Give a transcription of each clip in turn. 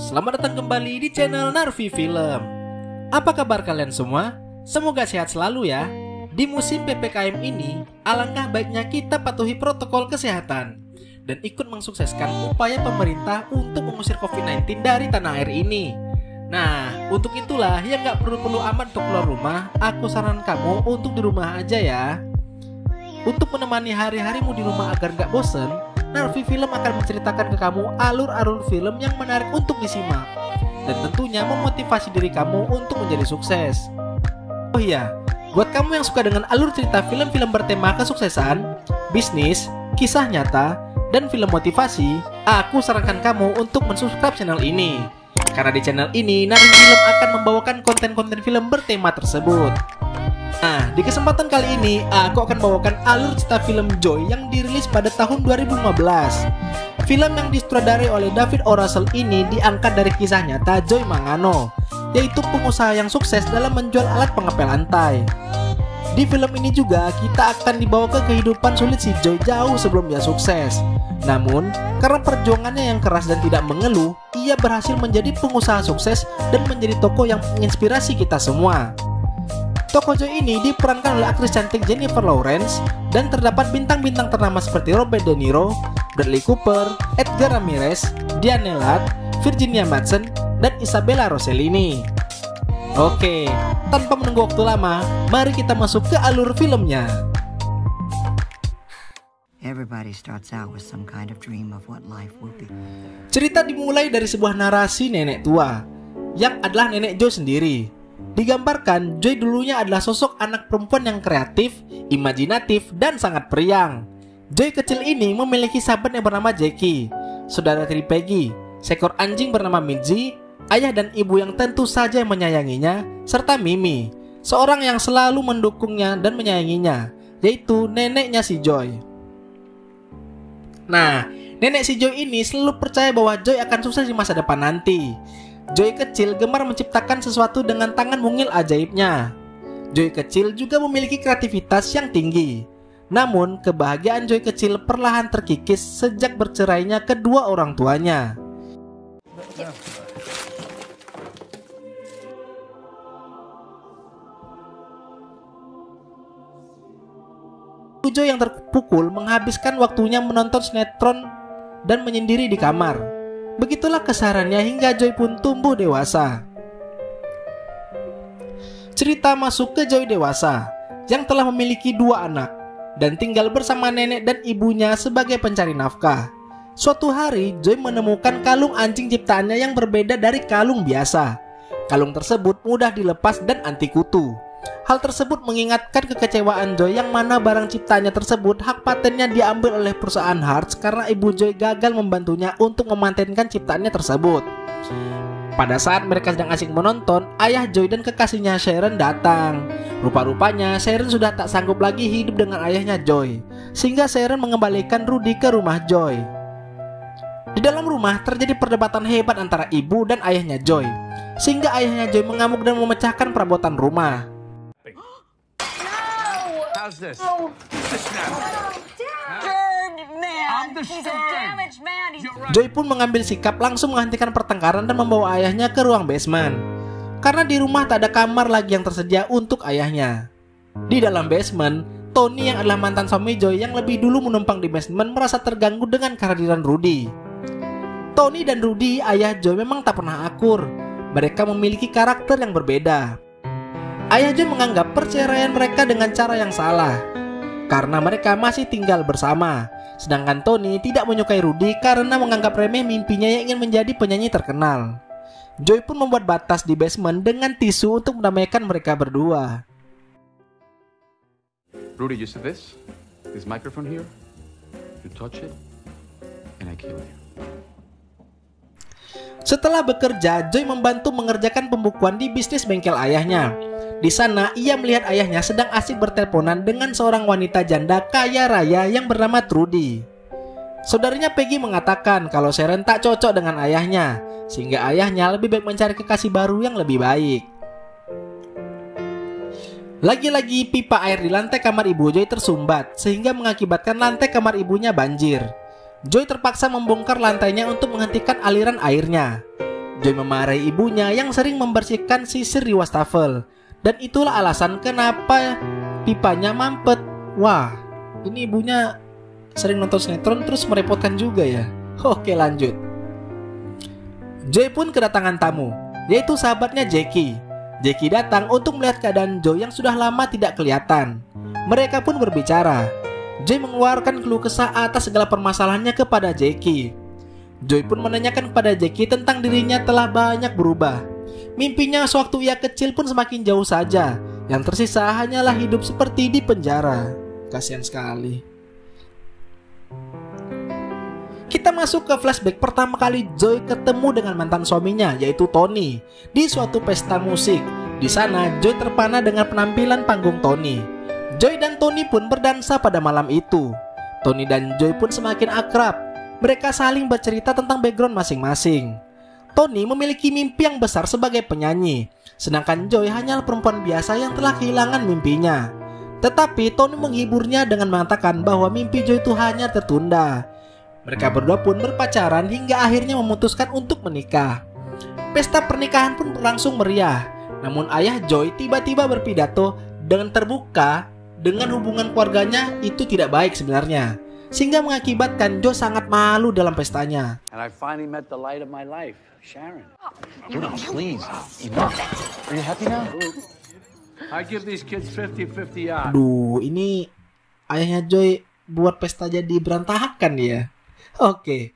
selamat datang kembali di channel Narvi Film. Apa kabar kalian semua? Semoga sehat selalu ya. Di musim PPKM ini, alangkah baiknya kita patuhi protokol kesehatan dan ikut mensukseskan upaya pemerintah untuk mengusir COVID-19 dari tanah air ini. Nah, untuk itulah yang gak perlu-perlu amat untuk keluar rumah, aku saran kamu untuk di rumah aja ya. Untuk menemani hari-harimu di rumah agar gak bosen, Narvi Film akan menceritakan ke kamu alur-alur film yang menarik untuk disimak dan tentunya memotivasi diri kamu untuk menjadi sukses. Oh iya, buat kamu yang suka dengan alur cerita film-film bertema kesuksesan, bisnis, kisah nyata, dan film motivasi, aku sarankan kamu untuk mensubscribe channel ini. Karena di channel ini, Narvi Film akan membawakan konten-konten film bertema tersebut. Nah, di kesempatan kali ini, aku akan bawakan alur cerita film Joy yang dirilis pada tahun 2015. Film yang disutradarai oleh David O. Russell ini diangkat dari kisah nyata Joy Mangano, yaitu pengusaha yang sukses dalam menjual alat pengepel lantai. Di film ini juga kita akan dibawa ke kehidupan sulit si Joy jauh sebelum dia sukses. Namun, karena perjuangannya yang keras dan tidak mengeluh, ia berhasil menjadi pengusaha sukses dan menjadi tokoh yang menginspirasi kita semua. Tokoh Joy ini diperankan oleh aktris cantik Jennifer Lawrence dan terdapat bintang-bintang ternama seperti Robert De Niro, Bradley Cooper, Edgar Ramirez, Diane Ladd, Virginia Madsen, dan Isabella Rossellini. Oke, tanpa menunggu waktu lama, mari kita masuk ke alur filmnya. Everybody starts out with some kind of dream of what life will be. Cerita dimulai dari sebuah narasi nenek tua, yang adalah nenek Joy sendiri. Digambarkan, Joy dulunya adalah sosok anak perempuan yang kreatif, imajinatif, dan sangat periang. Joy kecil ini memiliki sahabat yang bernama Jackie, saudara tiri Peggy, seekor anjing bernama Mitzi, ayah dan ibu yang tentu saja menyayanginya, serta Mimi, seorang yang selalu mendukungnya dan menyayanginya, yaitu neneknya si Joy. Nah, nenek si Joy ini selalu percaya bahwa Joy akan sukses di masa depan nanti. Joy kecil gemar menciptakan sesuatu dengan tangan mungil ajaibnya. Joy kecil juga memiliki kreativitas yang tinggi. Namun, kebahagiaan Joy kecil perlahan terkikis sejak bercerainya kedua orang tuanya. Joy yang terpukul menghabiskan waktunya menonton sinetron dan menyendiri di kamar. Begitulah kesehariannya hingga Joy pun tumbuh dewasa. Cerita masuk ke Joy dewasa yang telah memiliki 2 anak dan tinggal bersama nenek dan ibunya sebagai pencari nafkah. Suatu hari Joy menemukan kalung anjing ciptaannya yang berbeda dari kalung biasa. Kalung tersebut mudah dilepas dan anti kutu. Hal tersebut mengingatkan kekecewaan Joy yang mana barang ciptaannya tersebut hak patennya diambil oleh perusahaan Hartz karena ibu Joy gagal membantunya untuk mematenkan ciptaannya tersebut. Pada saat mereka sedang asik menonton, ayah Joy dan kekasihnya Sharon datang. Rupa-rupanya Sharon sudah tak sanggup lagi hidup dengan ayahnya Joy, sehingga Sharon mengembalikan Rudy ke rumah Joy. Di dalam rumah terjadi perdebatan hebat antara ibu dan ayahnya Joy, sehingga ayahnya Joy mengamuk dan memecahkan perabotan rumah. How's this? Who's this now? I'm the damaged man. Joy pun mengambil sikap langsung menghentikan pertengkaran dan membawa ayahnya ke ruang basement. Karena di rumah tak ada kamar lagi yang tersedia untuk ayahnya. Di dalam basement, Tony yang adalah mantan suami Joy yang lebih dulu menumpang di basement merasa terganggu dengan kehadiran Rudy. Tony dan Rudy, ayah Joy, memang tak pernah akur. Mereka memiliki karakter yang berbeda. Ayah Joy menganggap perceraian mereka dengan cara yang salah karena mereka masih tinggal bersama. Sedangkan Tony tidak menyukai Rudy karena menganggap remeh mimpinya yang ingin menjadi penyanyi terkenal. Joy pun membuat batas di basement dengan tisu untuk mendamaikan mereka berdua. Rudy, you see this? This microphone here? You touch it, and I kill you. Setelah bekerja, Joy membantu mengerjakan pembukuan di bisnis bengkel ayahnya. Di sana, ia melihat ayahnya sedang asik berteleponan dengan seorang wanita janda kaya raya yang bernama Trudy. Saudarinya Peggy mengatakan kalau Sharon tak cocok dengan ayahnya, sehingga ayahnya lebih baik mencari kekasih baru yang lebih baik. Lagi-lagi pipa air di lantai kamar ibu Joy tersumbat, sehingga mengakibatkan lantai kamar ibunya banjir. Joy terpaksa membongkar lantainya untuk menghentikan aliran airnya. Joy memarahi ibunya yang sering membersihkan sisir di wastafel. Dan itulah alasan kenapa pipanya mampet. Wah, ini ibunya sering nonton sinetron terus merepotkan juga ya. Oke, lanjut. Joy pun kedatangan tamu, yaitu sahabatnya Jackie. Jackie datang untuk melihat keadaan Joy yang sudah lama tidak kelihatan. Mereka pun berbicara. Joy mengeluarkan keluh kesah atas segala permasalahannya kepada Jackie. Joy pun menanyakan kepada Jackie tentang dirinya telah banyak berubah. Mimpinya sewaktu ia kecil pun semakin jauh saja. Yang tersisa hanyalah hidup seperti di penjara. Kasihan sekali. Kita masuk ke flashback pertama kali Joy ketemu dengan mantan suaminya, yaitu Tony, di suatu pesta musik. Di sana Joy terpana dengan penampilan panggung Tony. Joy dan Tony pun berdansa pada malam itu. Tony dan Joy pun semakin akrab. Mereka saling bercerita tentang background masing-masing. Tony memiliki mimpi yang besar sebagai penyanyi, sedangkan Joy hanyalah perempuan biasa yang telah kehilangan mimpinya. Tetapi Tony menghiburnya dengan mengatakan bahwa mimpi Joy itu hanya tertunda. Mereka berdua pun berpacaran hingga akhirnya memutuskan untuk menikah. Pesta pernikahan pun berlangsung meriah. Namun ayah Joy tiba-tiba berpidato dengan terbuka dengan hubungan keluarganya itu tidak baik sebenarnya, sehingga mengakibatkan Joy sangat malu dalam pestanya. And I finally met the light of my life, Sharon. Dude, please. Enough. Are you happy now? I give these kids 50-50 odds. Aduh, ini ayahnya Joy buat pesta jadi berantakan ya. Oke,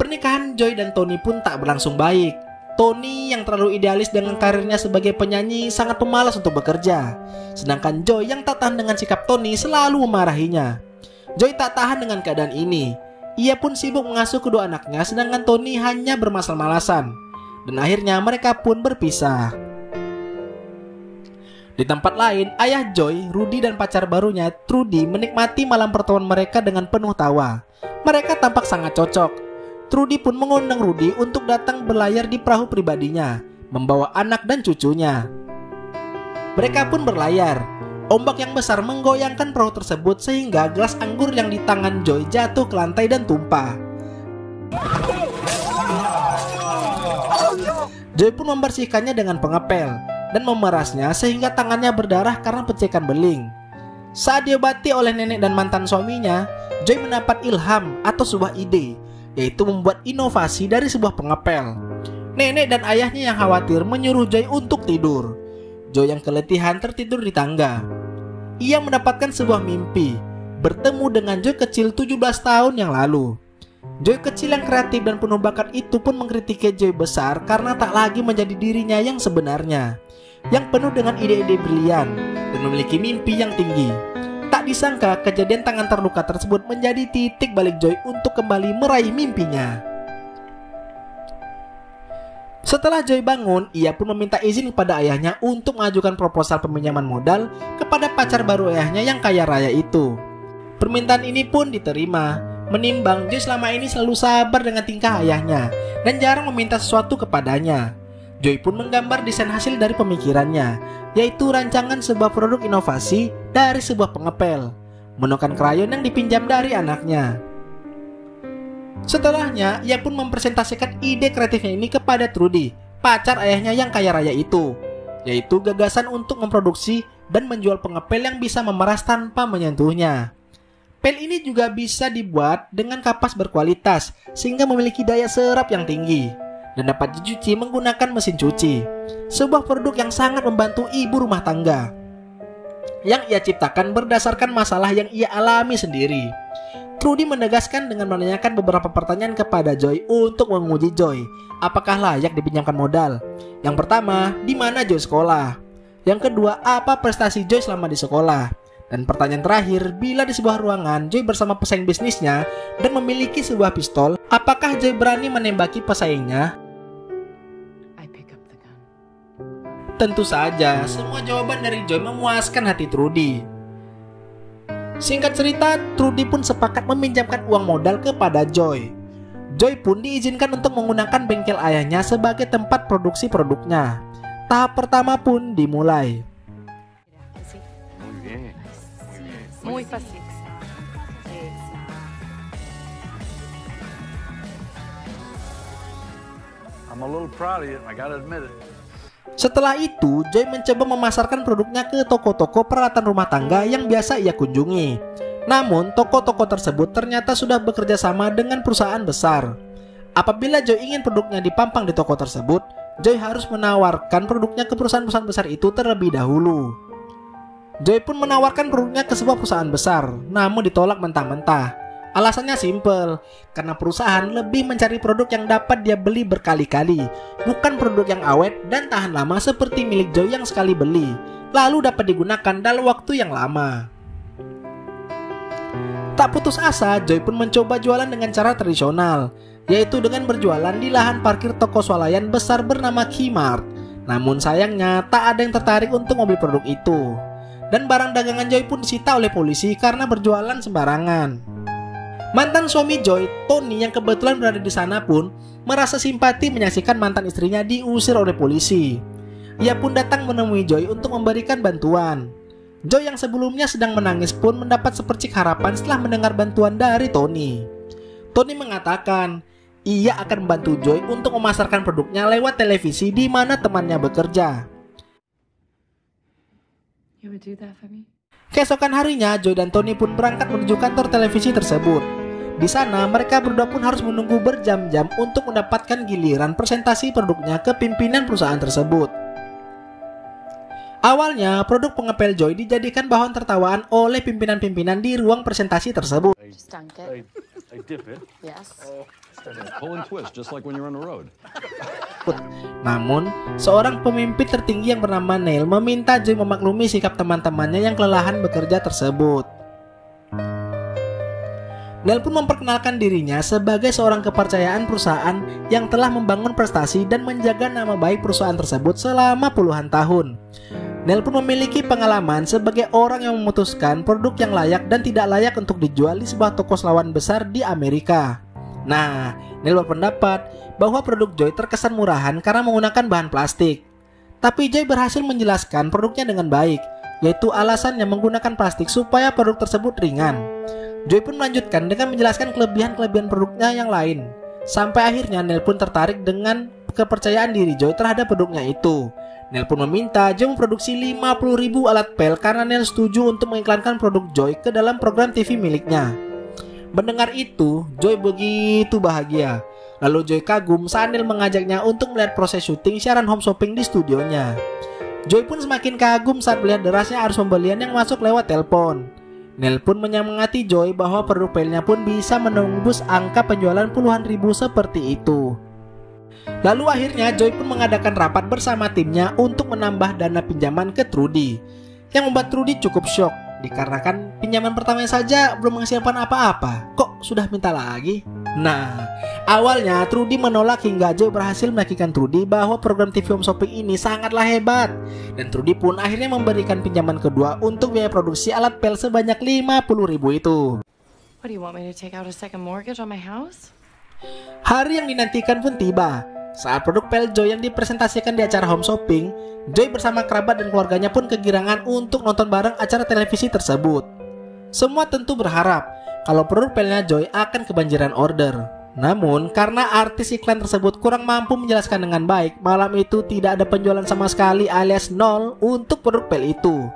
pernikahan Joy dan Tony pun tak berlangsung baik. Tony yang terlalu idealis dengan karirnya sebagai penyanyi sangat pemalas untuk bekerja. Sedangkan Joy yang tak tahan dengan sikap Tony selalu memarahinya. Joy tak tahan dengan keadaan ini. Ia pun sibuk mengasuh kedua anaknya, sedangkan Tony hanya bermalas-malasan. Dan akhirnya mereka pun berpisah. Di tempat lain, ayah Joy, Rudy dan pacar barunya, Trudy, menikmati malam pertemuan mereka dengan penuh tawa. Mereka tampak sangat cocok. Trudy pun mengundang Rudy untuk datang berlayar di perahu pribadinya, membawa anak dan cucunya. Mereka pun berlayar. Ombak yang besar menggoyangkan perahu tersebut sehingga gelas anggur yang di tangan Joy jatuh ke lantai dan tumpah. Joy pun membersihkannya dengan pengepel dan memerasnya sehingga tangannya berdarah karena pecikan beling. Saat diobati oleh nenek dan mantan suaminya, Joy mendapat ilham atau sebuah ide, yaitu membuat inovasi dari sebuah pengepel. Nenek dan ayahnya yang khawatir menyuruh Joy untuk tidur. Joy yang keletihan tertidur di tangga. Ia mendapatkan sebuah mimpi, bertemu dengan Joy kecil 17 tahun yang lalu. Joy kecil yang kreatif dan penuh bakat itu pun mengkritiki Joy besar karena tak lagi menjadi dirinya yang sebenarnya, yang penuh dengan ide-ide brilian dan memiliki mimpi yang tinggi. Tak disangka kejadian tangan terluka tersebut menjadi titik balik Joy untuk kembali meraih mimpinya. Setelah Joy bangun, ia pun meminta izin kepada ayahnya untuk mengajukan proposal peminjaman modal kepada pacar baru ayahnya yang kaya raya itu. Permintaan ini pun diterima. Menimbang Joy selama ini selalu sabar dengan tingkah ayahnya dan jarang meminta sesuatu kepadanya. Joy pun menggambar desain hasil dari pemikirannya, yaitu rancangan sebuah produk inovasi dari sebuah pengepel, menggunakan krayon yang dipinjam dari anaknya. Setelahnya, ia pun mempresentasikan ide kreatifnya ini kepada Trudy, pacar ayahnya yang kaya raya itu, yaitu gagasan untuk memproduksi dan menjual pengepel yang bisa memeras tanpa menyentuhnya. Pel ini juga bisa dibuat dengan kapas berkualitas, sehingga memiliki daya serap yang tinggi dan dapat dicuci menggunakan mesin cuci. Sebuah produk yang sangat membantu ibu rumah tangga, yang ia ciptakan berdasarkan masalah yang ia alami sendiri. Trudy menegaskan dengan menanyakan beberapa pertanyaan kepada Joy untuk menguji Joy apakah layak dipinjamkan modal. Yang pertama, di mana Joy sekolah? Yang kedua, apa prestasi Joy selama di sekolah? Dan pertanyaan terakhir, bila di sebuah ruangan Joy bersama pesaing bisnisnya dan memiliki sebuah pistol, apakah Joy berani menembaki pesaingnya? Tentu saja, semua jawaban dari Joy memuaskan hati Trudy. Singkat cerita, Trudy pun sepakat meminjamkan uang modal kepada Joy. Joy pun diizinkan untuk menggunakan bengkel ayahnya sebagai tempat produksi produknya. Tahap pertama pun dimulai. Muy fácil. I'm a little proud of you, I gotta admit it. Setelah itu, Joy mencoba memasarkan produknya ke toko-toko peralatan rumah tangga yang biasa ia kunjungi. Namun, toko-toko tersebut ternyata sudah bekerja sama dengan perusahaan besar. Apabila Joy ingin produknya dipampang di toko tersebut, Joy harus menawarkan produknya ke perusahaan-perusahaan besar itu terlebih dahulu. Joy pun menawarkan produknya ke sebuah perusahaan besar, namun ditolak mentah-mentah. Alasannya simpel, karena perusahaan lebih mencari produk yang dapat dia beli berkali-kali, bukan produk yang awet dan tahan lama seperti milik Joy yang sekali beli, lalu dapat digunakan dalam waktu yang lama. Tak putus asa, Joy pun mencoba jualan dengan cara tradisional, yaitu dengan berjualan di lahan parkir toko swalayan besar bernama Kmart. Namun sayangnya, tak ada yang tertarik untuk membeli produk itu. Dan barang dagangan Joy pun disita oleh polisi karena berjualan sembarangan. Mantan suami Joy, Tony, yang kebetulan berada di sana pun merasa simpati menyaksikan mantan istrinya diusir oleh polisi. Ia pun datang menemui Joy untuk memberikan bantuan. Joy yang sebelumnya sedang menangis pun mendapat sepercik harapan setelah mendengar bantuan dari Tony. Tony mengatakan ia akan membantu Joy untuk memasarkan produknya lewat televisi di mana temannya bekerja. You would do that for me? Keesokan harinya, Joy dan Tony pun berangkat menuju kantor televisi tersebut. Di sana, mereka berdua pun harus menunggu berjam-jam untuk mendapatkan giliran presentasi produknya ke pimpinan perusahaan tersebut. Awalnya, produk pengepel Joy dijadikan bahan tertawaan oleh pimpinan-pimpinan di ruang presentasi tersebut. Just dunk it. I dip it. Yes. Pull and twist, just like when you're on the road. Namun, seorang pemimpin tertinggi yang bernama Neil meminta Joy memaklumi sikap teman-temannya yang kelelahan bekerja tersebut. Neil pun memperkenalkan dirinya sebagai seorang kepercayaan perusahaan yang telah membangun prestasi dan menjaga nama baik perusahaan tersebut selama puluhan tahun. Neil pun memiliki pengalaman sebagai orang yang memutuskan produk yang layak dan tidak layak untuk dijual di sebuah toko selawan besar di Amerika. Nah, Neil berpendapat bahwa produk Joy terkesan murahan karena menggunakan bahan plastik. Tapi Joy berhasil menjelaskan produknya dengan baik, yaitu alasannya menggunakan plastik supaya produk tersebut ringan. Joy pun melanjutkan dengan menjelaskan kelebihan-kelebihan produknya yang lain. Sampai akhirnya Neil pun tertarik dengan kepercayaan diri Joy terhadap produknya itu. Neil pun meminta Joy memproduksi 50.000 alat pel karena Neil setuju untuk mengiklankan produk Joy ke dalam program TV miliknya. Mendengar itu, Joy begitu bahagia. Lalu Joy kagum saat Neil mengajaknya untuk melihat proses syuting siaran home shopping di studionya. Joy pun semakin kagum saat melihat derasnya arus pembelian yang masuk lewat telepon. Neil pun menyemangati Joy bahwa produk pelnya pun bisa menembus angka penjualan puluhan ribu seperti itu. Lalu akhirnya Joy pun mengadakan rapat bersama timnya untuk menambah dana pinjaman ke Trudy, yang membuat Trudy cukup syok dikarenakan pinjaman pertamanya saja belum menghasilkan apa-apa, kok sudah minta lagi? Nah, awalnya Trudy menolak hingga Joy berhasil meyakinkan Trudy bahwa program TV home shopping ini sangatlah hebat. Dan Trudy pun akhirnya memberikan pinjaman kedua untuk biaya produksi alat pel sebanyak 50.000 itu. What do you want me to take out a second mortgage on my house? Hari yang dinantikan pun tiba. Saat produk pel Joy yang dipresentasikan di acara home shopping, Joy bersama kerabat dan keluarganya pun kegirangan untuk nonton bareng acara televisi tersebut. Semua tentu berharap kalau produk pelnya Joy akan kebanjiran order. Namun, karena artis iklan tersebut kurang mampu menjelaskan dengan baik, malam itu tidak ada penjualan sama sekali alias nol untuk produk pel itu.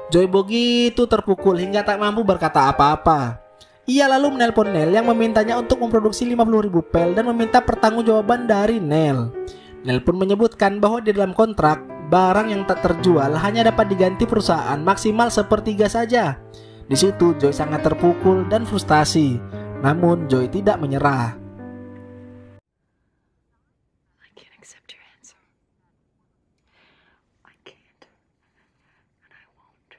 Joy begitu terpukul hingga tak mampu berkata apa-apa. Ia lalu menelpon Neil yang memintanya untuk memproduksi 50.000 pel dan meminta pertanggungjawaban dari Neil. Neil pun menyebutkan bahwa di dalam kontrak, barang yang tak terjual hanya dapat diganti perusahaan maksimal sepertiga saja. Di situ Joy sangat terpukul dan frustasi. Namun Joy tidak menyerah. I can't accept your answer. I can't. And I won't.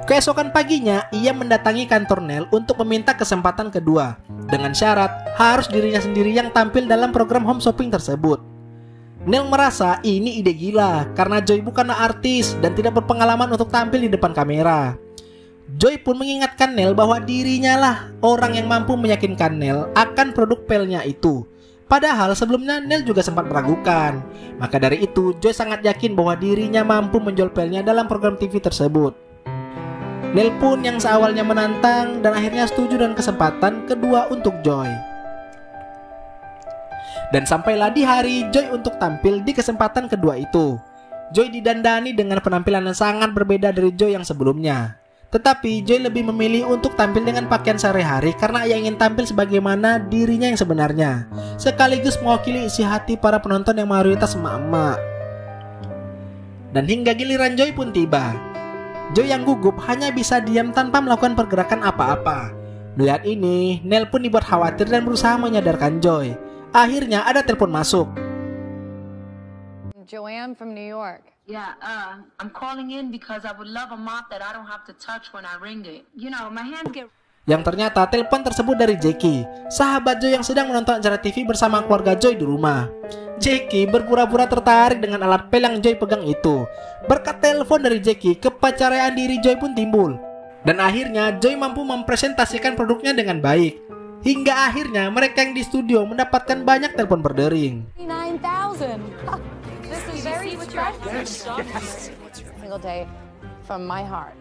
Keesokan paginya, ia mendatangi kantor Neil untuk meminta kesempatan kedua, dengan syarat harus dirinya sendiri yang tampil dalam program home shopping tersebut. Neil merasa ini ide gila karena Joy bukanlah artis dan tidak berpengalaman untuk tampil di depan kamera. Joy pun mengingatkan Neil bahwa dirinya lah orang yang mampu meyakinkan Neil akan produk pelnya itu. Padahal sebelumnya Neil juga sempat meragukan. Maka dari itu, Joy sangat yakin bahwa dirinya mampu menjual pelnya dalam program TV tersebut. Neil pun yang seawalnya menantang dan akhirnya setuju dengan kesempatan kedua untuk Joy. Dan sampailah di hari Joy untuk tampil di kesempatan kedua itu. Joy didandani dengan penampilan yang sangat berbeda dari Joy yang sebelumnya. Tetapi Joy lebih memilih untuk tampil dengan pakaian sehari-hari karena ia ingin tampil sebagaimana dirinya yang sebenarnya, sekaligus mewakili isi hati para penonton yang mayoritas emak-emak. Dan hingga giliran Joy pun tiba. Joy yang gugup hanya bisa diam tanpa melakukan pergerakan apa-apa. Melihat ini, Nel pun dibuat khawatir dan berusaha menyadarkan Joy. Akhirnya ada telepon masuk. Joanne from New York. Yeah, I'm calling in because I would love a mop that I don't have to touch when I ring it. You know, my hands get... Yang ternyata telepon tersebut dari Jackie, sahabat Joy yang sedang menonton acara TV bersama keluarga Joy di rumah. Jackie berpura-pura tertarik dengan alat pel yang Joy pegang itu. Berkat telepon dari Jackie, kepercayaan diri Joy pun timbul. Dan akhirnya Joy mampu mempresentasikan produknya dengan baik. Hingga akhirnya mereka yang di studio mendapatkan banyak telepon berdering. 9,000. This is very stressful. Single day from my heart.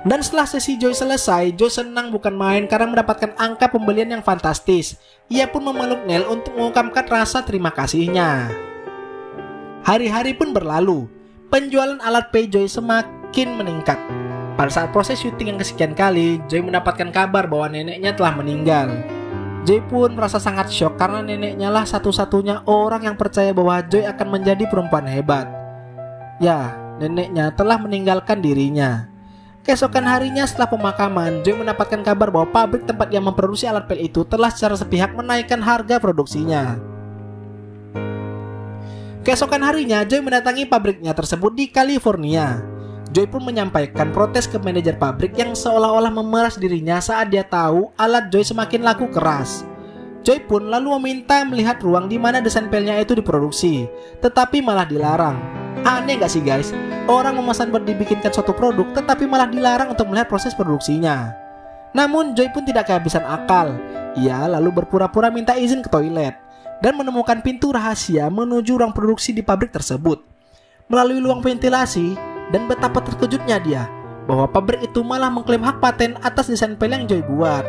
Dan setelah sesi Joy selesai, Joy senang bukan main karena mendapatkan angka pembelian yang fantastis. Ia pun memeluk Nel untuk mengungkapkan rasa terima kasihnya. Hari-hari pun berlalu. Penjualan alat pay Joy semakin meningkat. Pada saat proses syuting yang kesekian kali, Joy mendapatkan kabar bahwa neneknya telah meninggal. Joy pun merasa sangat syok karena neneknya lah satu-satunya orang yang percaya bahwa Joy akan menjadi perempuan hebat. Ya, neneknya telah meninggalkan dirinya. Keesokan harinya setelah pemakaman, Joy mendapatkan kabar bahwa pabrik tempat ia memproduksi alat pel itu telah secara sepihak menaikkan harga produksinya. Keesokan harinya, Joy mendatangi pabriknya tersebut di California. Joy pun menyampaikan protes ke manajer pabrik yang seolah-olah memeras dirinya saat dia tahu alat Joy semakin laku keras. Joy pun lalu meminta melihat ruang di mana desain pelnya itu diproduksi, tetapi malah dilarang. Aneh gak sih guys? Orang memesan buat dibikinkan suatu produk, tetapi malah dilarang untuk melihat proses produksinya. Namun Joy pun tidak kehabisan akal. Ia lalu berpura-pura minta izin ke toilet dan menemukan pintu rahasia menuju ruang produksi di pabrik tersebut. Melalui ruang ventilasi, dan betapa terkejutnya dia bahwa pabrik itu malah mengklaim hak paten atas desain pel yang Joy buat.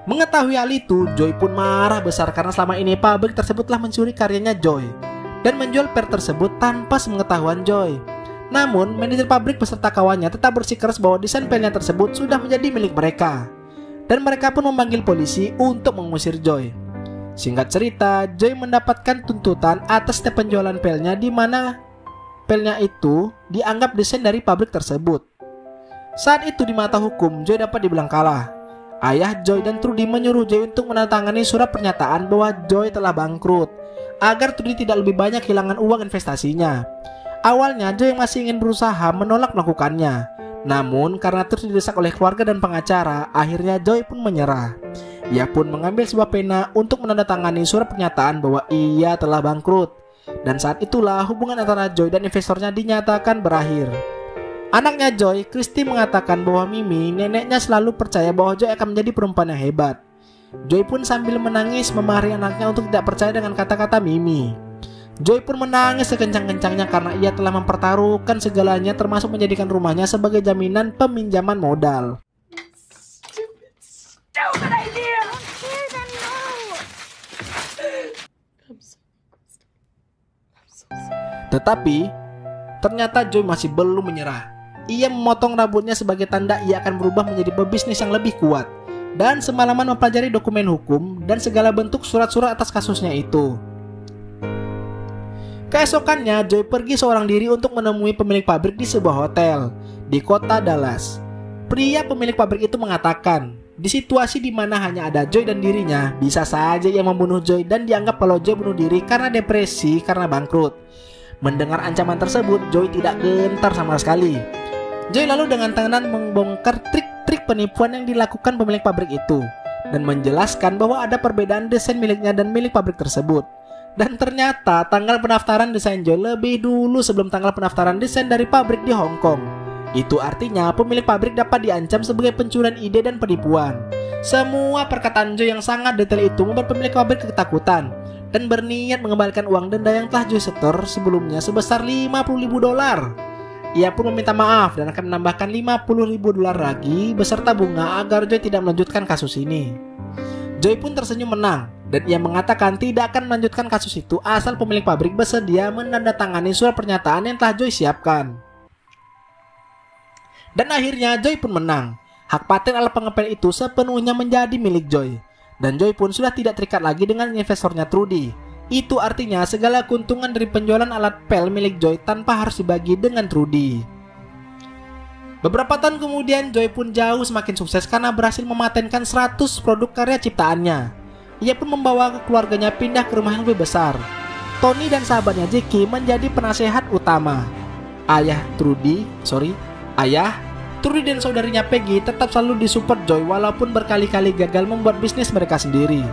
Mengetahui hal itu, Joy pun marah besar karena selama ini pabrik tersebut telah mencuri karyanya Joy dan menjual pel tersebut tanpa sepengetahuan Joy. Namun, manajer pabrik beserta kawannya tetap bersikeras bahwa desain pelnya tersebut sudah menjadi milik mereka. Dan mereka pun memanggil polisi untuk mengusir Joy. Singkat cerita, Joy mendapatkan tuntutan atas setiap penjualan pelnya di mana pelnya itu dianggap desain dari pabrik tersebut. Saat itu di mata hukum, Joy dapat dibilang kalah. Ayah Joy dan Trudy menyuruh Joy untuk menandatangani surat pernyataan bahwa Joy telah bangkrut, agar Trudy tidak lebih banyak kehilangan uang investasinya. Awalnya Joy masih ingin berusaha menolak melakukannya. Namun karena terus didesak oleh keluarga dan pengacara, akhirnya Joy pun menyerah. Ia pun mengambil sebuah pena untuk menandatangani surat pernyataan bahwa ia telah bangkrut. Dan saat itulah hubungan antara Joy dan investornya dinyatakan berakhir. Anaknya Joy, Christy, mengatakan bahwa Mimi, neneknya, selalu percaya bahwa Joy akan menjadi perempuan yang hebat. Joy pun sambil menangis memarahi anaknya untuk tidak percaya dengan kata-kata Mimi. Joy pun menangis sekencang-kencangnya karena ia telah mempertaruhkan segalanya termasuk menjadikan rumahnya sebagai jaminan peminjaman modal. Stupid idea! Tetapi, ternyata Joy masih belum menyerah. Ia memotong rambutnya sebagai tanda ia akan berubah menjadi pebisnis yang lebih kuat. Dan semalaman mempelajari dokumen hukum dan segala bentuk surat-surat atas kasusnya itu. Keesokannya, Joy pergi seorang diri untuk menemui pemilik pabrik di sebuah hotel di kota Dallas. Pria pemilik pabrik itu mengatakan, di situasi di mana hanya ada Joy dan dirinya, bisa saja ia membunuh Joy dan dianggap kalau Joy bunuh diri karena depresi karena bangkrut. Mendengar ancaman tersebut, Joy tidak gentar sama sekali. Joy lalu dengan tangan membongkar trik-trik penipuan yang dilakukan pemilik pabrik itu dan menjelaskan bahwa ada perbedaan desain miliknya dan milik pabrik tersebut. Dan ternyata tanggal pendaftaran desain Joy lebih dulu sebelum tanggal pendaftaran desain dari pabrik di Hong Kong. Itu artinya pemilik pabrik dapat diancam sebagai pencurian ide dan penipuan. Semua perkataan Joy yang sangat detail itu membuat pemilik pabrik ketakutan dan berniat mengembalikan uang denda yang telah Joy setor sebelumnya sebesar $50,000. Ia pun meminta maaf dan akan menambahkan 50.000 dolar lagi beserta bunga agar Joy tidak melanjutkan kasus ini. Joy pun tersenyum menang dan ia mengatakan tidak akan melanjutkan kasus itu asal pemilik pabrik bersedia menandatangani surat pernyataan yang telah Joy siapkan. Dan akhirnya Joy pun menang. Hak paten alat pengepel itu sepenuhnya menjadi milik Joy. Dan Joy pun sudah tidak terikat lagi dengan investornya Trudy. Itu artinya segala keuntungan dari penjualan alat pel milik Joy tanpa harus dibagi dengan Trudy. Beberapa tahun kemudian Joy pun jauh semakin sukses karena berhasil mematenkan 100 produk karya ciptaannya. Ia pun membawa keluarganya pindah ke rumah yang lebih besar. Tony dan sahabatnya Jackie menjadi penasehat utama. Ayah Trudy dan saudarinya Peggy tetap selalu disupport Joy walaupun berkali-kali gagal membuat bisnis mereka sendiri.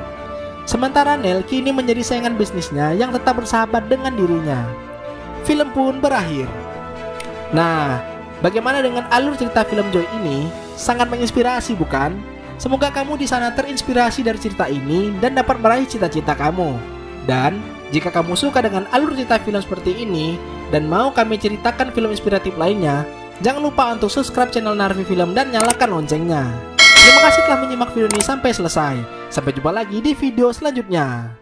Sementara Nell kini menjadi saingan bisnisnya yang tetap bersahabat dengan dirinya. Film pun berakhir. Nah, bagaimana dengan alur cerita film Joy ini? Sangat menginspirasi bukan? Semoga kamu di sana terinspirasi dari cerita ini dan dapat meraih cita-cita kamu. Dan jika kamu suka dengan alur cerita film seperti ini dan mau kami ceritakan film inspiratif lainnya, jangan lupa untuk subscribe channel Narfi Film dan nyalakan loncengnya. Terima kasih telah menyimak video ini sampai selesai. Sampai jumpa lagi di video selanjutnya.